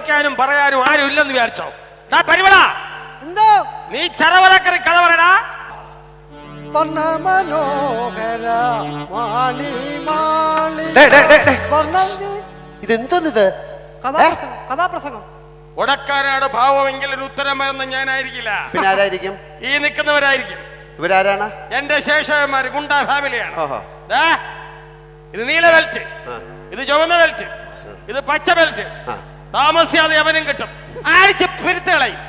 ചോദിക്കാനും പറയാനും ആരും ഇല്ലെന്ന് വിചാരിച്ചോ? പരിമള, എന്തോ നീ ചറവറക്കറി കഥ പറയടാ. ഇതെന്തോന്നിത്? കഥാപ്രസംഗം. ഉടക്കാനാണ് ഭാവമെങ്കിൽ ഒരു ഉത്തരം വരുന്ന ഞാനായിരിക്കില്ല. പിന്നെ ആരായിരിക്കും? ഈ നിൽക്കുന്നവരായിരിക്കും. ഇവരാരാണ്? എന്റെ ശേഷവന്മാര് ഗുണ്ടാ ഫാമിലിയാണ്. ഇത് നീല ബെൽറ്റ്, ഇത് ചുവന്ന ബെൽറ്റ്, ഇത് പച്ച ബെൽറ്റ്. താമസിയാതെ അവനും കിട്ടും. ആഴ്ച പെരുത്തുകളയും.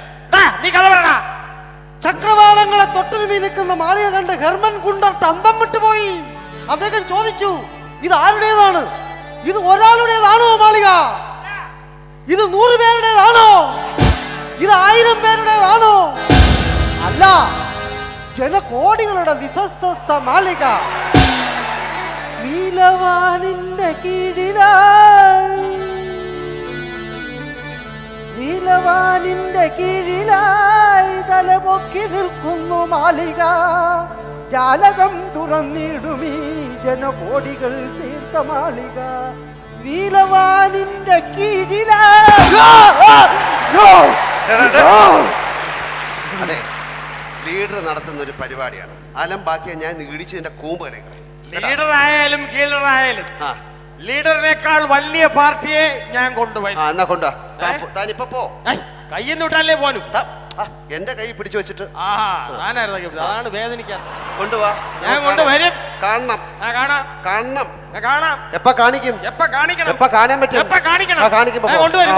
നീ കഥ പറയടാ. ചക്രവാളങ്ങളെ തൊട്ടരുമി നിൽക്കുന്ന മാളിക കണ്ട് ഹെർമൻ ഗുണ്ടർട്ട് അന്തം വിട്ടുപോയി. അദ്ദേഹം ചോദിച്ചു, ഇത് ആരുടേതാണ്? ഇത് ഒരാളുടേതാണോ മാളിക? ഇത് 100 പേരുടേതാണോ? ഇത് 1000 പേരുടേതാണോ? അല്ല, ജനകോടികളുടെ വിശ്വസ്ത മാളിക. നീലവാനിന്റെ കീഴിലായി തലപൊക്കി നിൽക്കുന്നു മാളിക. ജാലകം തുറന്നിടുമീ ജനകോടികൾ തീർത്ത മാളിക. നീലവാനിന്റെ അതെ, ലീഡർ നടത്തുന്ന ഒരു പരിപാടിയാണ്. അലമ്പാക്കിയ ഞാൻ ഇടിച്ചതിന്റെ കൂമ്പുകളെ. ലീഡറായാലും കീഴറായാലും ലീഡറിനേക്കാൾ വലിയ പാർട്ടിയെ ഞാൻ കൊണ്ടുപോയി. എന്നാ കൊണ്ടുവാ. താനിപ്പോ പോ. കയ്യിൽ വിട്ടല്ലേ പോലും. എന്റെ കൈ പിടിച്ചു വെച്ചിട്ട് അതാണ് വേദനിക്കാൻ. കൊണ്ടുവാ, ഞാൻ കൊണ്ടുവരും. കാണണം. കാണാം കാണണം. കാണാം. എപ്പ കാണിക്കും? എപ്പ കാണിക്കണം? എപ്പ കാണാൻ പറ്റും? എപ്പ കാണിക്കണം? കാണിക്കുമ്പോ കൊണ്ടുവരും.